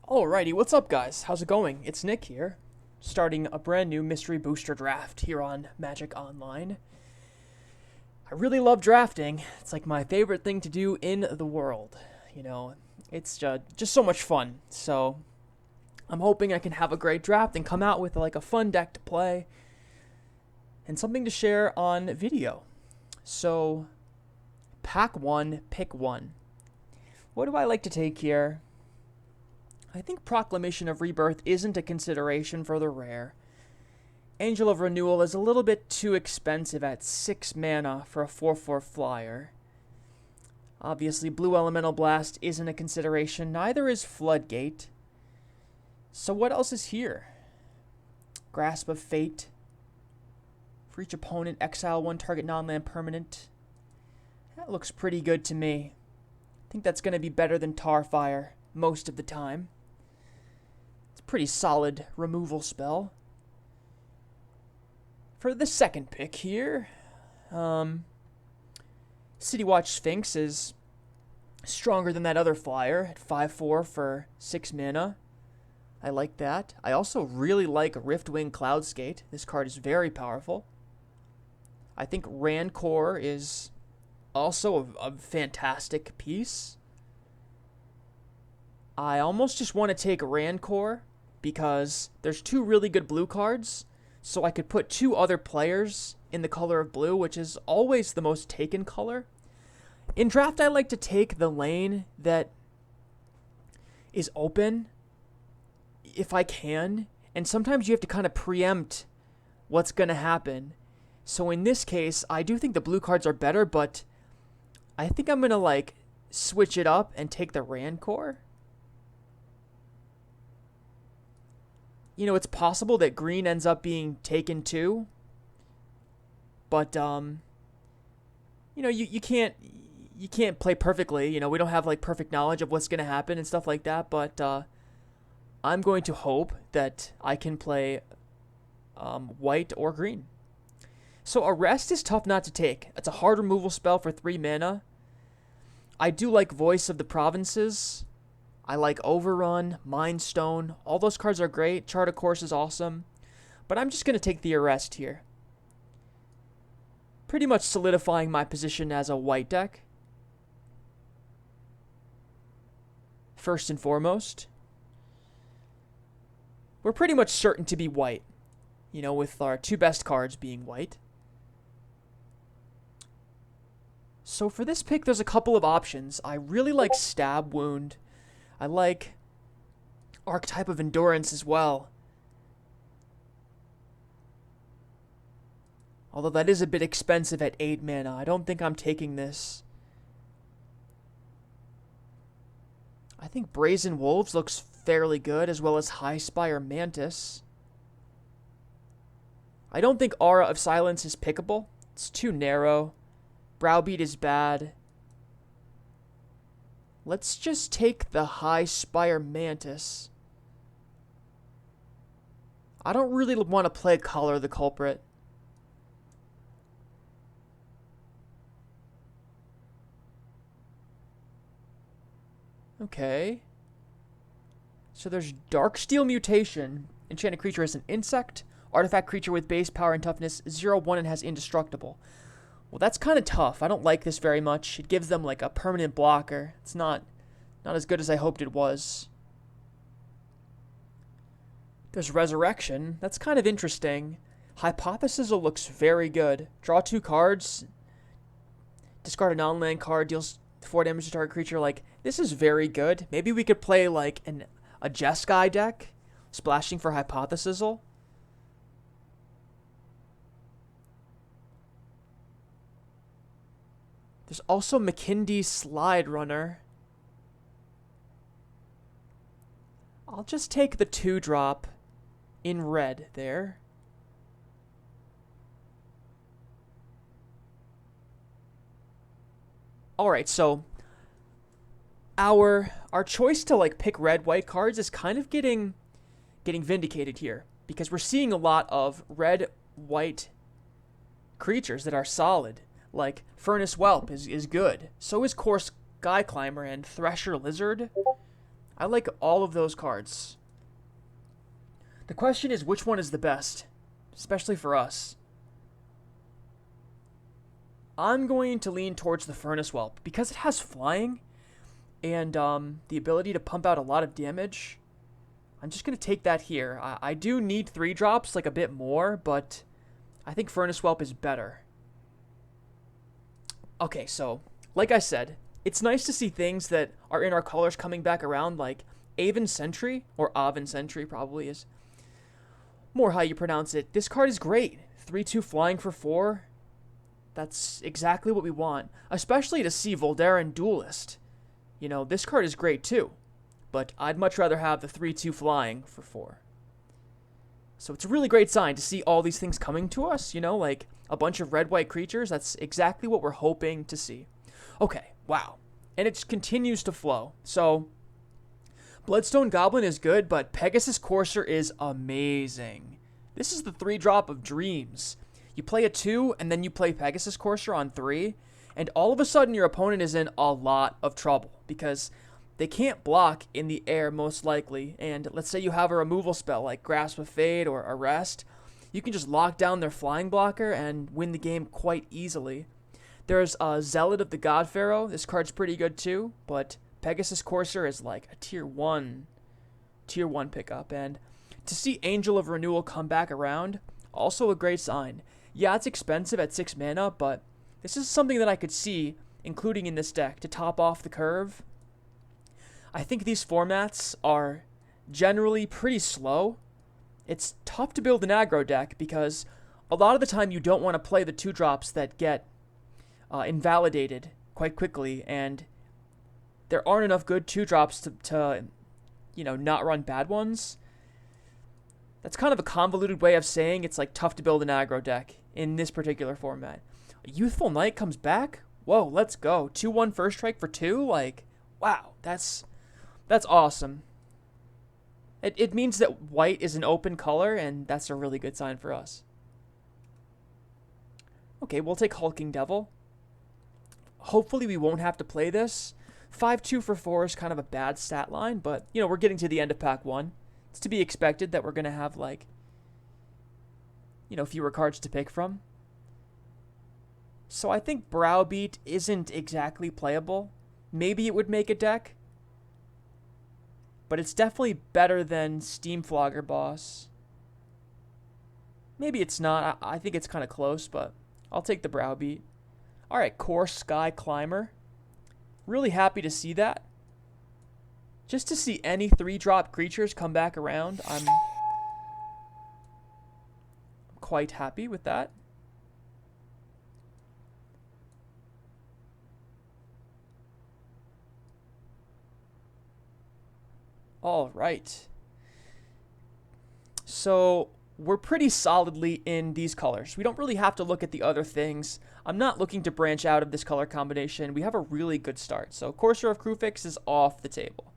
Alrighty, what's up guys? How's it going? It's Nick here, starting a brand new mystery booster draft here on Magic Online. I really love drafting. It's like my favorite thing to do in the world. It's just so much fun. So I'm hoping I can have a great draft and come out with like a fun deck to play and something to share on video. So pack one, pick one. What do I like to take here? I think Proclamation of Rebirth isn't a consideration for the rare. Angel of Renewal is a little bit too expensive at 6 mana for a 4/4 flyer. Obviously, Blue Elemental Blast isn't a consideration, neither is Floodgate. So what else is here? Grasp of Fate. For each opponent, exile one target non-land permanent. That looks pretty good to me. I think that's going to be better than Tarfire most of the time. Pretty solid removal spell. For the second pick here, City Watch Sphinx is stronger than that other flyer at 5/4 for 6 mana. I like that. I also really like Riftwing Cloudskate. This card is very powerful. I think Rancor is also a fantastic piece. I almost just want to take Rancor because there's 2 really good blue cards, so I could put 2 other players in the color of blue, which is always the most taken color. In draft, I like to take the lane that is open, if I can, and sometimes you have to kind of preempt what's going to happen. So in this case, I do think the blue cards are better, but I think I'm going to switch it up and take the Rancor. It's possible that green ends up being taken too. But you can't play perfectly. We don't have perfect knowledge of what's going to happen and stuff like that, but I'm going to hope that I can play white or green. So Arrest is tough not to take. It's a hard removal spell for 3 mana. I do like Voice of the Provinces. I like Overrun, Mind Stone. All those cards are great. Chart of Course is awesome. But I'm just going to take the Arrest here. Pretty much solidifying my position as a white deck. First and foremost. We're pretty much certain to be white. With our 2 best cards being white. So for this pick, there's a couple of options. I really like Stab Wound. I like Archetype of Endurance as well. Although that is a bit expensive at 8 mana. I don't think I'm taking this. I think Brazen Wolves looks fairly good, as well as Highspire Mantis. I don't think Aura of Silence is pickable. It's too narrow. Browbeat is bad. Let's just take the Highspire Mantis. I don't really want to play Collar the Culprit. Okay. So there's Darksteel Mutation. Enchanted creature is an insect. Artifact creature with base power and toughness 0/1 and has indestructible. Well, that's kind of tough. I don't like this very much. It gives them a permanent blocker. It's not as good as I hoped it was. There's Resurrection. That's kind of interesting. Hypothesis looks very good. Draw 2 cards. Discard a non-land card. Deals 4 damage to target creature. This is very good. Maybe we could play a Jeskai deck. Splashing for Hypothesis. There's also McKindy Slide Runner. I'll just take the 2-drop in red there. Alright, so our choice to pick red-white cards is kind of getting vindicated here. Because we're seeing a lot of red-white creatures that are solid. Furnace Whelp is good. So is Core Sky Climber and Thresher Lizard. I like all of those cards. The question is, which one is the best? Especially for us. I'm going to lean towards the Furnace Whelp because it has flying and the ability to pump out a lot of damage. I'm just going to take that here. I do need 3-drops, like a bit more, but I think Furnace Whelp is better. Okay, so, like I said, it's nice to see things that are in our colors coming back around, like Aven Sentry, or Aven Sentry probably is more how you pronounce it. This card is great. 3/2 flying for 4. That's exactly what we want, especially to see Voldaren Duelist. You know, this card is great too, but I'd much rather have the 3/2 flying for 4. So it's a really great sign to see all these things coming to us, you know, like a bunch of red-white creatures. That's exactly what we're hoping to see. Okay, wow. And it continues to flow. So, Bloodstone Goblin is good, but Pegasus Courser is amazing. This is the 3-drop of dreams. You play a 2, and then you play Pegasus Courser on 3, and all of a sudden your opponent is in a lot of trouble, because they can't block in the air most likely, and let's say you have a removal spell like Grasp of Fate or Arrest, you can just lock down their flying blocker and win the game quite easily. There's a Zealot of the God Pharaoh. This card's pretty good too, but Pegasus Courser is like a tier 1 pickup, and to see Angel of Renewal come back around, also a great sign. Yeah, it's expensive at 6 mana, but this is something that I could see including in this deck to top off the curve. I think these formats are generally pretty slow. It's tough to build an aggro deck because a lot of the time you don't want to play the 2-drops that get invalidated quite quickly, and there aren't enough good 2-drops to you know, not run bad ones. That's kind of a convoluted way of saying it's like tough to build an aggro deck in this particular format. A Youthful Knight comes back? Whoa, let's go. 2/1 first strike for 2? Like, wow, that's awesome. It means that white is an open color, and that's a really good sign for us. Okay, we'll take Hulking Devil. Hopefully we won't have to play this. 5/2 for 4 is kind of a bad stat line, but, you know, we're getting to the end of pack 1. It's to be expected that we're going to have, like, you know, fewer cards to pick from. So I think Browbeat isn't exactly playable. Maybe it would make a deck, but it's definitely better than Steam Flogger Boss. Maybe it's not. I think it's kind of close, but I'll take the Browbeat. Alright, Core Sky Climber. Really happy to see that. Just to see any 3-drop creatures come back around, I'm quite happy with that. All right. So we're pretty solidly in these colors. We don't really have to look at the other things. I'm not looking to branch out of this color combination. We have a really good start. So Courser of Krufix is off the table.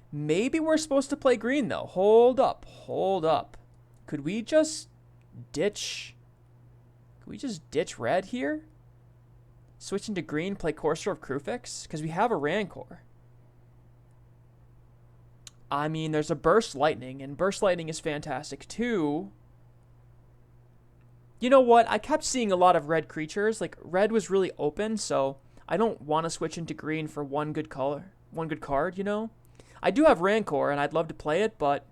Maybe we're supposed to play green, though. Hold up. Hold up. Could we just ditch red here? Switch into green, play Courser of Krufix? Because we have a Rancor. I mean, there's a Burst Lightning, and Burst Lightning is fantastic, too. You know what? I kept seeing a lot of red creatures. Like, red was really open, so I don't want to switch into green for one good card, you know? I do have Rancor, and I'd love to play it, but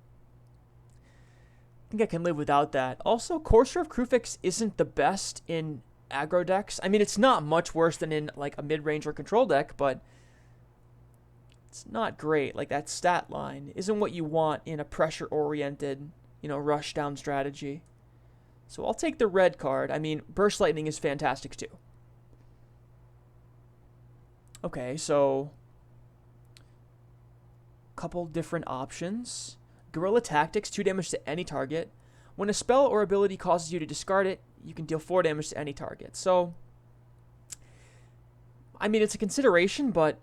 I think I can live without that. Also, Courser of Krufix isn't the best in aggro decks. I mean, it's not much worse than in, like, a mid-range or control deck, but it's not great. Like, that stat line isn't what you want in a pressure-oriented, you know, rush-down strategy. So I'll take the red card. I mean, Burst Lightning is fantastic, too. Okay, so couple different options. Guerrilla Tactics, 2 damage to any target. When a spell or ability causes you to discard it, you can deal 4 damage to any target. So, I mean, it's a consideration, but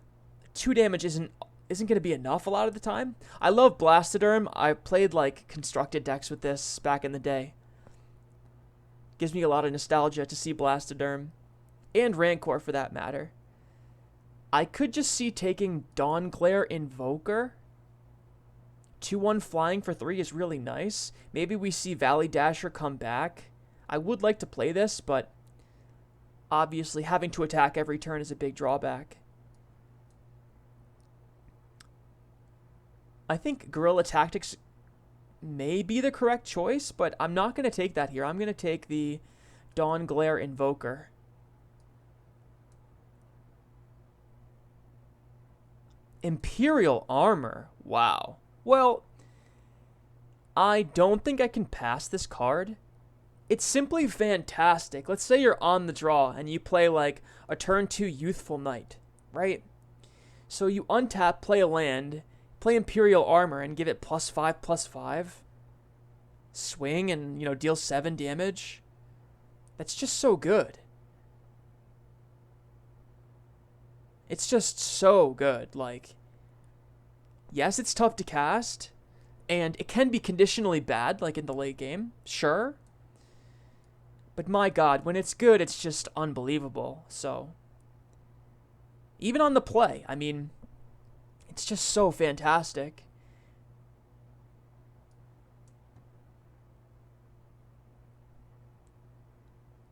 2 damage isn't going to be enough a lot of the time. I love Blastoderm. I played, like, constructed decks with this back in the day. Gives me a lot of nostalgia to see Blastoderm. And Rancor, for that matter. I could just see taking Dawnglare Invoker 2-1 flying for 3 is really nice. Maybe we see Valley Dasher come back. I would like to play this, but obviously having to attack every turn is a big drawback. I think Guerrilla Tactics may be the correct choice, but I'm not going to take that here. I'm going to take the Dawn Glare Invoker. Imperial Armor. Wow. Well, I don't think I can pass this card. It's simply fantastic. Let's say you're on the draw and you play like a turn 2 Youthful Knight, right? So you untap, play a land, play Imperial Armor and give it +5/+5. Swing and, deal 7 damage. That's just so good. It's just so good. Like, yes, it's tough to cast, and it can be conditionally bad, like in the late game, sure. But my god, when it's good, it's just unbelievable. So, even on the play, I mean, it's just so fantastic.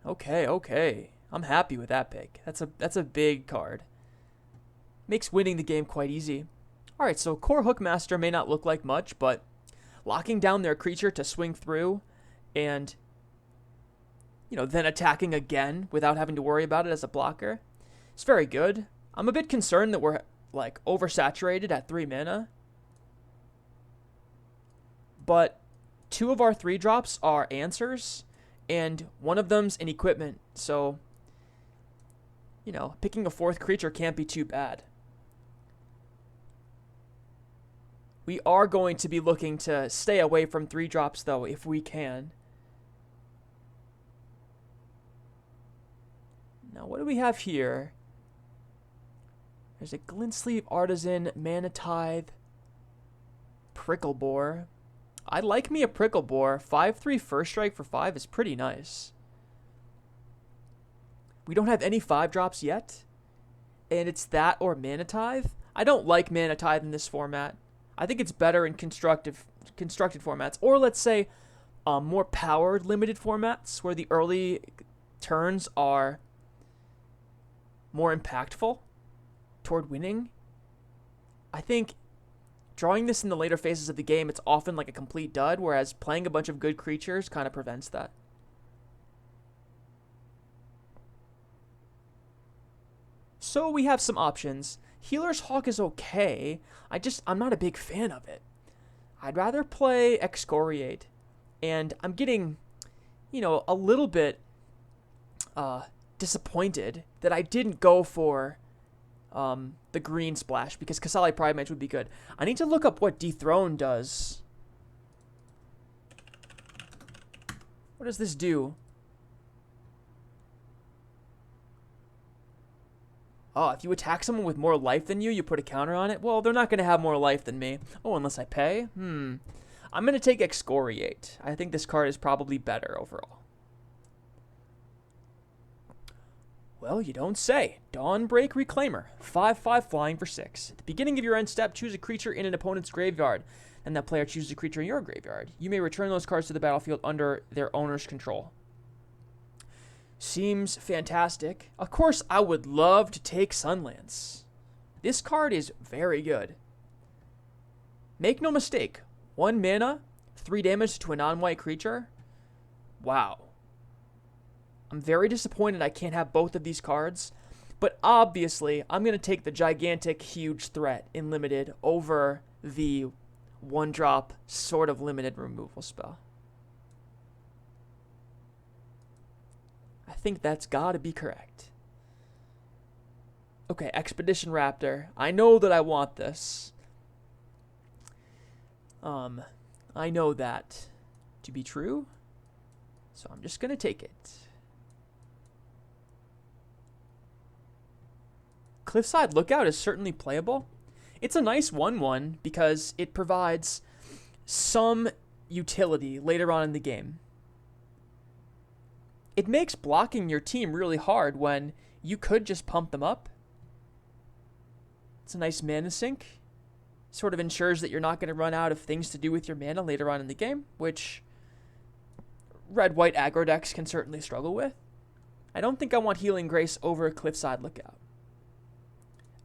Okay. I'm happy with that pick. That's a big card. Makes winning the game quite easy. Alright, so Core Hookmaster may not look like much, but locking down their creature to swing through and, then attacking again without having to worry about it as a blocker, it's very good. I'm a bit concerned that we're, oversaturated at 3 mana. But 2 of our 3 drops are answers, and one of them's an equipment, so, picking a 4th creature can't be too bad. We are going to be looking to stay away from 3 drops, though, if we can. Now, what do we have here? There's a Glintsleeve Artisan, Mana Tithe, Prickle Boar. I like me a Prickle Boar. 5/3 first strike for 5 is pretty nice. We don't have any 5 drops yet, and it's that or Mana Tithe. I don't like Mana Tithe in this format. I think it's better in constructed formats, or let's say more powered limited formats where the early turns are more impactful toward winning. I think drawing this in the later phases of the game, it's often like a complete dud, whereas playing a bunch of good creatures kind of prevents that. So we have some options. Healer's Hawk is okay. I'm not a big fan of it. I'd rather play Excoriate. And I'm getting, a little bit disappointed that I didn't go for the green splash, because Kasali Pride Mage would be good. I need to look up what Dethrone does. What does this do? Oh, if you attack someone with more life than you put a counter on it? Well, they're not going to have more life than me. Oh, unless I pay? I'm going to take Excoriate. I think this card is probably better overall. Well, you don't say. Dawnbreak Reclaimer. 5/5 flying for 6. At the beginning of your end step, choose a creature in an opponent's graveyard, and that player chooses a creature in your graveyard. You may return those cards to the battlefield under their owner's control. Seems fantastic. Of course, I would love to take Sunlance. This card is very good. Make no mistake, 1 mana, 3 damage to a non-white creature. Wow. I'm very disappointed I can't have both of these cards, but obviously I'm going to take the gigantic, huge threat in limited over the 1-drop sort of limited removal spell. I think that's got to be correct. Okay, Expedition Raptor. I know that I want this. I know that to be true, so I'm just going to take it. Cliffside Lookout is certainly playable. It's a nice 1/1 because it provides some utility later on in the game. It makes blocking your team really hard when you could just pump them up. It's a nice mana sink. Sort of ensures that you're not going to run out of things to do with your mana later on in the game, which red-white aggro decks can certainly struggle with. I don't think I want Healing Grace over Cliffside Lookout.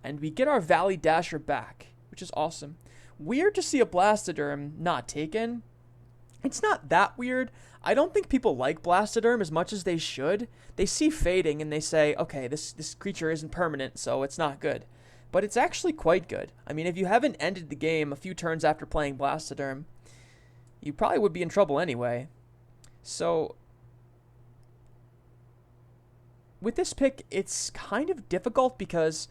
And we get our Valley Dasher back, which is awesome. Weird to see a Blastoderm not taken. It's not that weird. I don't think people like Blastoderm as much as they should. They see fading and they say, okay, this creature isn't permanent, so it's not good. But it's actually quite good. I mean, if you haven't ended the game a few turns after playing Blastoderm, you probably would be in trouble anyway. So with this pick, it's kind of difficult because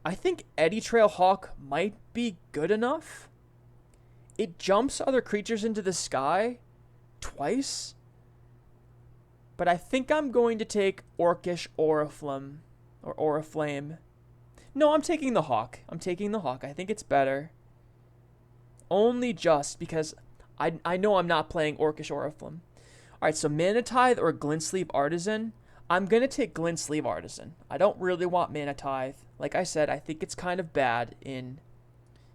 I think Eddy Trail Hawk might be good enough. It jumps other creatures into the sky twice. But I think I'm going to take Orcish Oriflamme or Oriflame. No, I'm taking the Hawk. I think it's better. Only just because I know I'm not playing Orcish Oriflamme. Alright, so Mana Tithe or Glint Sleeve Artisan. I'm going to take Glint Sleeve Artisan. I don't really want Mana Tithe. Like I said, I think it's kind of bad in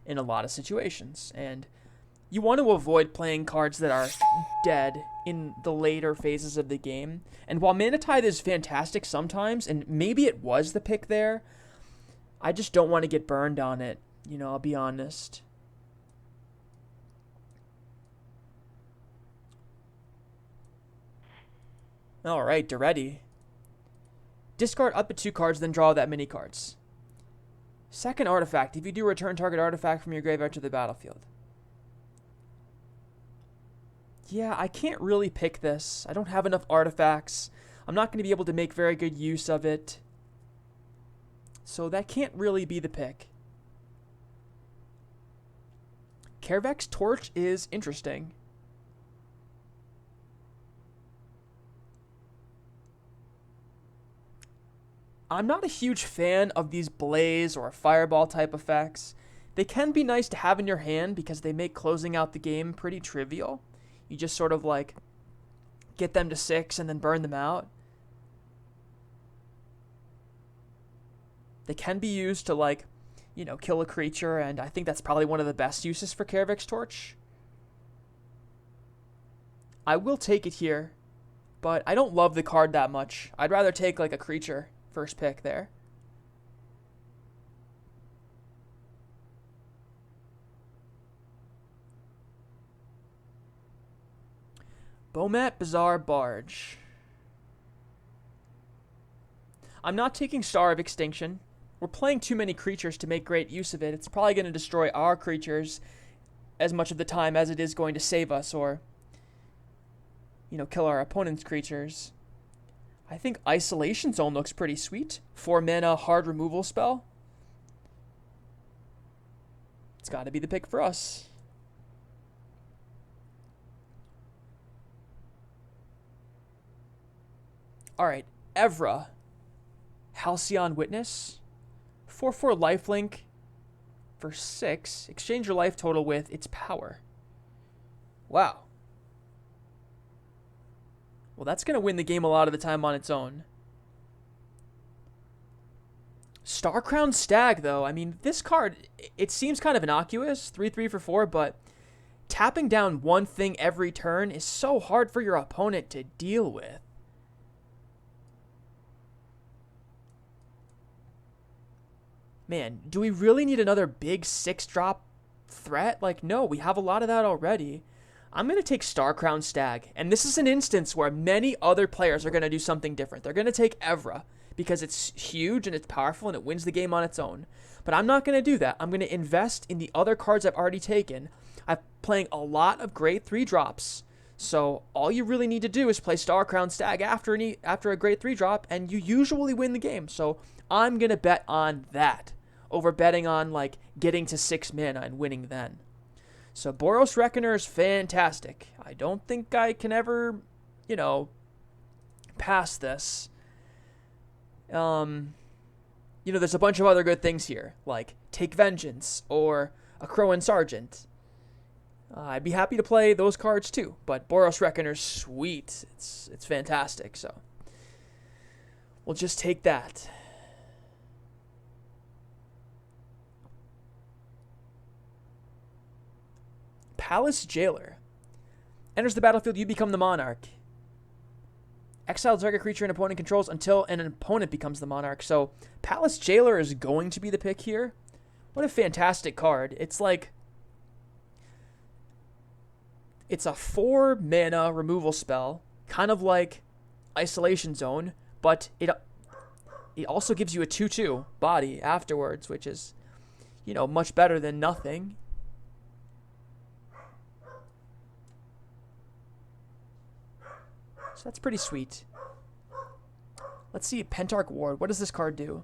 a lot of situations. And you want to avoid playing cards that are dead in the later phases of the game. And while Mana Tithe is fantastic sometimes, and maybe it was the pick there, I just don't want to get burned on it. You know, I'll be honest. Alright, Duretti. Discard up to 2 cards, then draw that many cards. Second artifact. If you do, return target artifact from your graveyard to the battlefield. Yeah, I can't really pick this. I don't have enough artifacts. I'm not going to be able to make very good use of it. So that can't really be the pick. Carevex Torch is interesting. I'm not a huge fan of these Blaze or Fireball type effects. They can be nice to have in your hand because they make closing out the game pretty trivial. You just sort of like get them to 6 and then burn them out. They can be used to, like, you know, kill a creature, and I think that's probably one of the best uses for Carevex Torch. I will take it here, but I don't love the card that much. I'd rather take, like, a creature first pick there. Bomat Bazaar Barge. I'm not taking Star of Extinction. We're playing too many creatures to make great use of it. It's probably going to destroy our creatures as much of the time as it is going to save us or, you know, kill our opponent's creatures. I think Isolation Zone looks pretty sweet. 4 mana hard removal spell. It's got to be the pick for us. Alright, Evra. Halcyon Witness. 4/4 lifelink for 6. Exchange your life total with its power. Wow. Well, that's going to win the game a lot of the time on its own. Starcrowned Stag, though. I mean, this card, it seems kind of innocuous. 3/3 for 4, but tapping down one thing every turn is so hard for your opponent to deal with. Man, do we really need another big 6-drop threat? Like, no, we have a lot of that already. I'm going to take Starcrowned Stag, and this is an instance where many other players are going to do something different. They're going to take Evra because it's huge and it's powerful and it wins the game on its own. But I'm not going to do that. I'm going to invest in the other cards I've already taken. I'm playing a lot of great 3-drops, so all you really need to do is play Starcrowned Stag after a great 3-drop, and you usually win the game. So I'm going to bet on that over betting on, like, getting to 6 mana and winning then. So Boros Reckoner is fantastic. I don't think I can ever, you know, pass this. You know, there's a bunch of other good things here, like Take Vengeance or a Crowan Sergeant. I'd be happy to play those cards too, but Boros Reckoner's sweet. It's fantastic, so we'll just take that. Palace Jailer. Enters the battlefield, you become the monarch. Exile target creature an opponent controls until an opponent becomes the monarch. So Palace Jailer is going to be the pick here. What a fantastic card. It's like... It's a 4 mana removal spell, kind of like Isolation Zone, but it also gives you a 2/2 body afterwards, which is, you know, much better than nothing. So that's pretty sweet. Let's see, Pentarch Ward. What does this card do?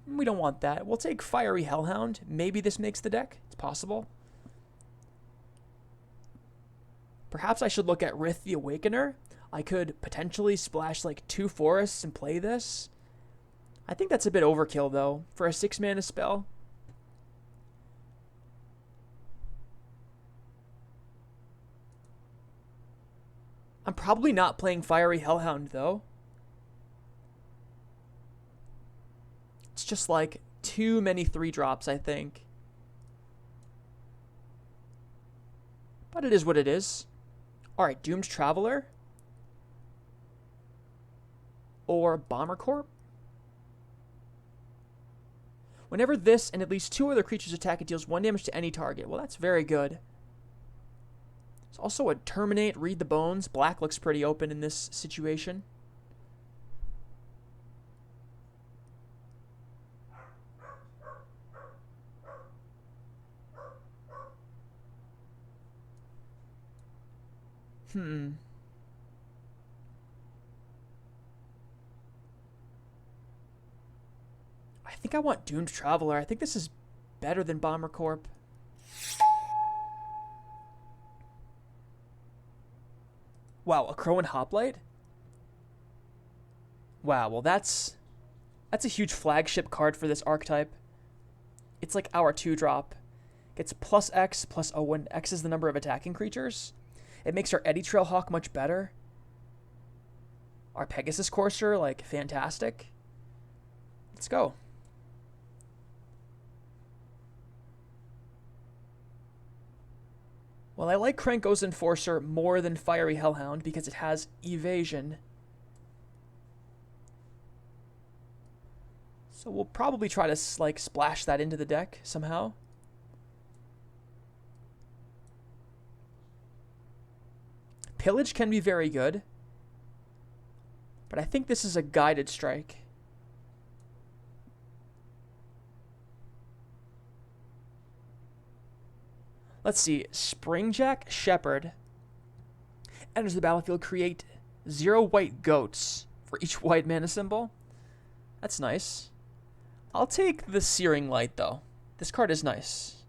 We don't want that. We'll take Fiery Hellhound. Maybe this makes the deck. It's possible. Perhaps I should look at Rith the Awakener. I could potentially splash like 2 forests and play this. I think that's a bit overkill though for a 6 mana spell. I'm probably not playing Fiery Hellhound though. It's just like too many 3-drops, I think. But it is what it is. Alright, Doomed Traveler. Or Bomber Corp. Whenever this and at least 2 other creatures attack, it deals 1 damage to any target. Well, that's very good. There's also a Terminate, Read the Bones. Black looks pretty open in this situation. I think I want Doomed Traveler. I think this is better than Bomber Corp. Wow, a Crow and Hoplite? Wow, well that's a huge flagship card for this archetype. It's like our 2-drop. It's +X plus O, when X is the number of attacking creatures. It makes our Eddy Trailhawk much better. Our Pegasus Courser, like, fantastic. Let's go. Well, I like Krenko's Enforcer more than Fiery Hellhound because it has evasion. So we'll probably try to, like, splash that into the deck somehow. Pillage can be very good, but I think this is a Guided Strike. Let's see. Springjack Shepherd enters the battlefield. Create 0 white goats for each white mana symbol. That's nice. I'll take the Searing Light, though. This card is nice.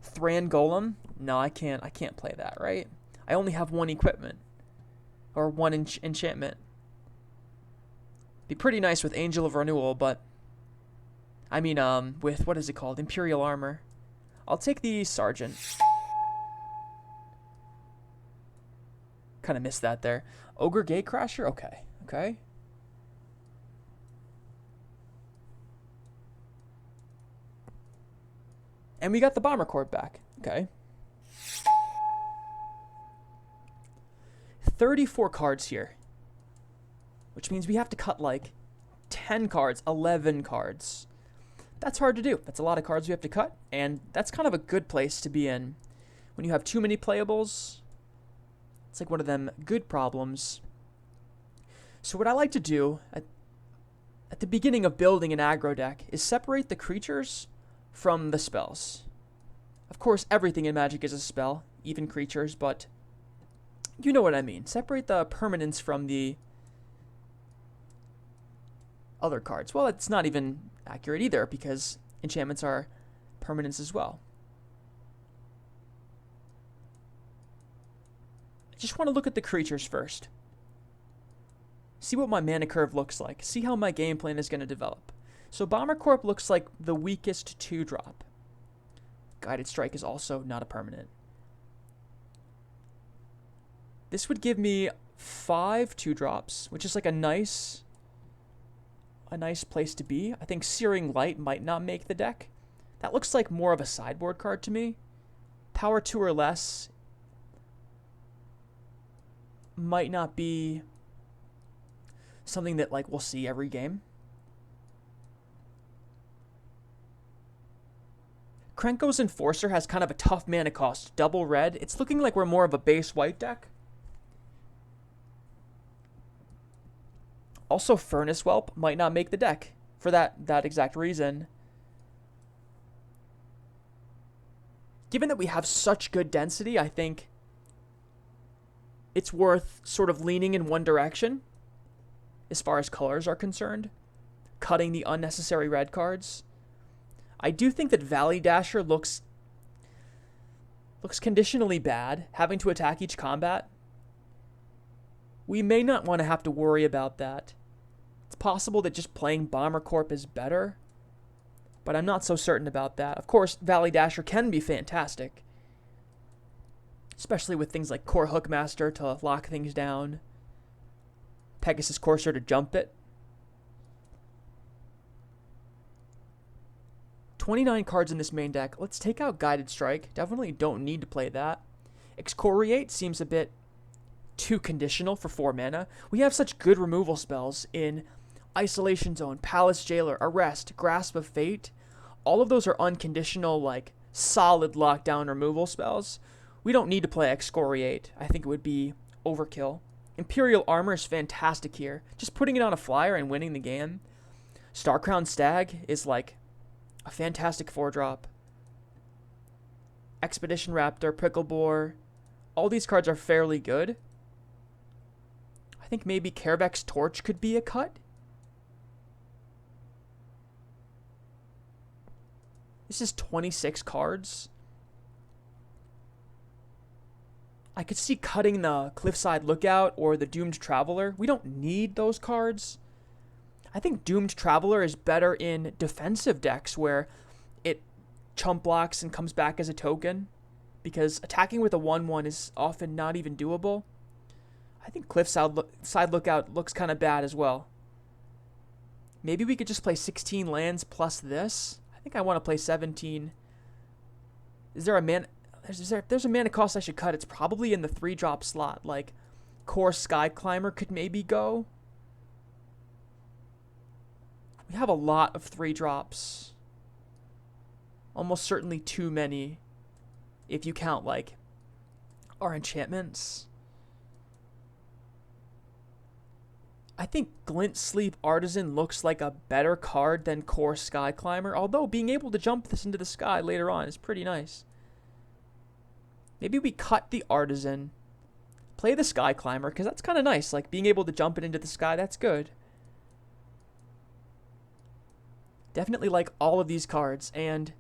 Thran Golem? No, I can't play that, right? I only have 1 equipment. Or 1 enchantment. Be pretty nice with Angel of Renewal, but... I mean, with, what is it called? Imperial Armor. I'll take the Sergeant. Kind of missed that there. Ogre Gatecrasher? Okay. Okay. And we got the Bomber Corp back. Okay. 34 cards here. Which means we have to cut like 10 cards, 11 cards. That's hard to do. That's a lot of cards we have to cut. And that's kind of a good place to be in. When you have too many playables, it's like one of them good problems. So what I like to do at the beginning of building an aggro deck is separate the creatures from the spells. Of course, everything in Magic is a spell, even creatures, but you know what I mean. Separate the permanents from the other cards. Well, it's not even accurate either, because enchantments are permanents as well. I just want to look at the creatures first. See what my mana curve looks like. See how my game plan is going to develop. So Bomber Corp looks like the weakest 2-drop. Guided Strike is also not a permanent. This would give me 5 2-drops, which is like a nice a nice place to be. I think Searing Light might not make the deck. That looks like more of a sideboard card to me. Power 2 or less might not be something that like we'll see every game. Krenko's Enforcer has kind of a tough mana cost, double red. It's looking like we're more of a base white deck. Also, Furnace Whelp might not make the deck for that exact reason. Given that we have such good density, I think it's worth sort of leaning in one direction as far as colors are concerned, cutting the unnecessary red cards. I do think that Valley Dasher looks conditionally bad, having to attack each combat. We may not want to have to worry about that. It's possible that just playing Bomber Corp is better, but I'm not so certain about that. Of course, Valley Dasher can be fantastic, especially with things like Core Hookmaster to lock things down, Pegasus Courser to jump it. 29 cards in this main deck. Let's take out Guided Strike. Definitely don't need to play that. Excoriate seems a bit too conditional for 4 mana. We have such good removal spells in Isolation Zone, Palace Jailer, Arrest, Grasp of Fate. All of those are unconditional, like, solid lockdown removal spells. We don't need to play Excoriate. I think it would be overkill. Imperial Armor is fantastic here. Just putting it on a flyer and winning the game. Starcrowned Stag is, like, a fantastic 4-drop. Expedition Raptor, Prickle Boar. All these cards are fairly good. I think maybe Kaervek's Torch could be a cut. This is 26 cards. I could see cutting the Cliffside Lookout or the Doomed Traveler. We don't need those cards. I think Doomed Traveler is better in defensive decks where it chump blocks and comes back as a token, because attacking with a 1/1 is often not even doable. I think Cliffside Lookout looks kind of bad as well. Maybe we could just play 16 lands plus this. I think I want to play 17. Is there a man? There's a mana cost I should cut. It's probably in the 3-drop slot. Like Core Sky Climber could maybe go. We have a lot of 3-drops. Almost certainly too many if you count like our enchantments. I think Glint Sleep Artisan looks like a better card than Core Sky Climber, although being able to jump this into the sky later on is pretty nice. Maybe we cut the Artisan, play the Sky Climber, because that's kind of nice. Like, being able to jump it into the sky, that's good. Definitely like all of these cards, and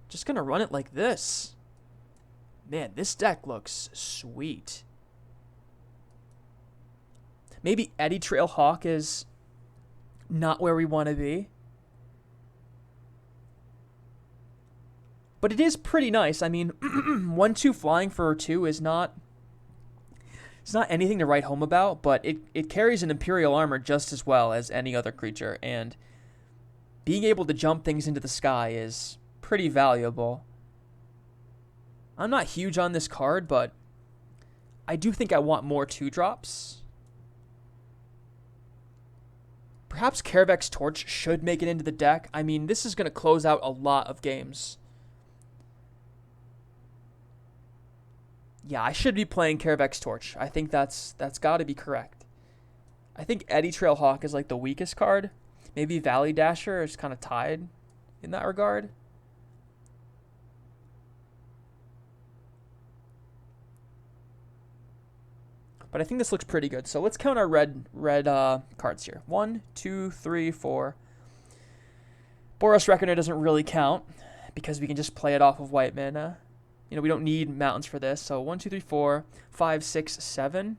just going to run it like this. Man, this deck looks sweet. Maybe Eddy Trail Hawk is not where we want to be. But it is pretty nice. I mean, 1/2 flying for 2 is not... It's not anything to write home about, but it carries an Imperial Armor just as well as any other creature. And being able to jump things into the sky is pretty valuable. I'm not huge on this card, but I do think I want more 2-drops. Perhaps Kaervek's Torch should make it into the deck. I mean, this is going to close out a lot of games. Yeah, I should be playing Kaervek's Torch. I think that's got to be correct. I think Eddy Trail Hawk is like the weakest card. Maybe Valley Dasher is kind of tied in that regard. But I think this looks pretty good. So let's count our red cards here. 1, 2, 3, 4. Boros Reckoner doesn't really count because we can just play it off of white mana. You know, we don't need mountains for this. So 1, 2, 3, 4, 5, 6, 7.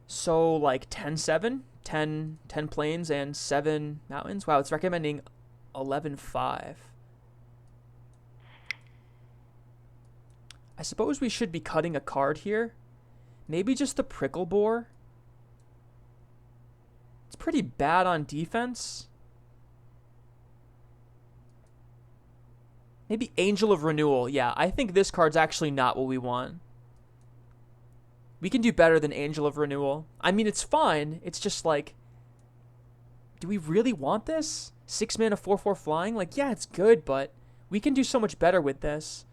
So like 10, 7. 10 plains and 7 mountains. Wow, it's recommending 11, 5. I suppose we should be cutting a card here. Maybe just the Prickle Boar It's pretty bad on defense. Maybe Angel of Renewal. Yeah, I think this card's actually not what we want. We can do better than Angel of Renewal. I mean, it's fine. It's just like, do we really want this? 6 mana, 4/4 flying? Like, yeah, it's good, but we can do so much better with this.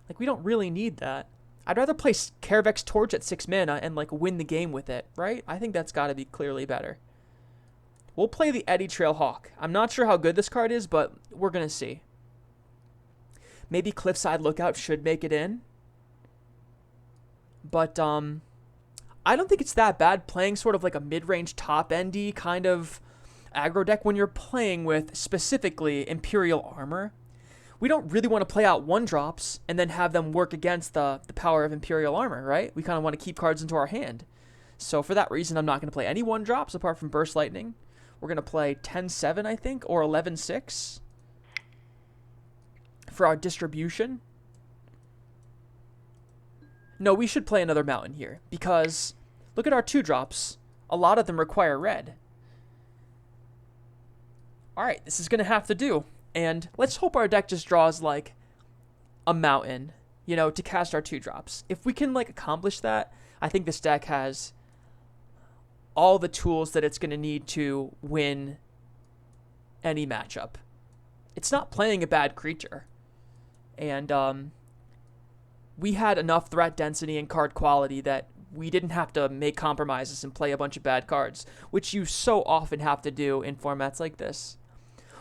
Like, we don't really need that. I'd rather play Karavek's Torch at 6 mana and, like, win the game with it, right? I think that's got to be clearly better. We'll play the Eddy Trailhawk. I'm not sure how good this card is, but we're going to see. Maybe Cliffside Lookout should make it in. But, I don't think it's that bad playing sort of like a mid-range top-endy kind of aggro deck when you're playing with specifically Imperial Armor. We don't really want to play out 1-drops and then have them work against the power of Imperial Armor, right? We kind of want to keep cards into our hand. So for that reason, I'm not going to play any 1-drops apart from Burst Lightning. We're going to play 10-7, I think, or 11-6 for our distribution. No, we should play another mountain here, because look at our 2-drops. A lot of them require red. Alright, this is going to have to do. And let's hope our deck just draws, like, a mountain, you know, to cast our 2-drops. If we can, like, accomplish that, I think this deck has all the tools that it's going to need to win any matchup. It's not playing a bad creature. And, we had enough threat density and card quality that we didn't have to make compromises and play a bunch of bad cards, which you so often have to do in formats like this.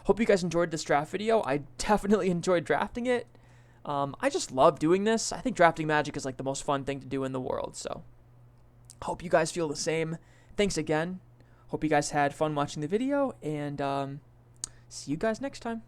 Hope you guys enjoyed this draft video. I definitely enjoyed drafting it. I just love doing this. I think drafting Magic is like the most fun thing to do in the world, so hope you guys feel the same. Thanks again. Hope you guys had fun watching the video, and see you guys next time.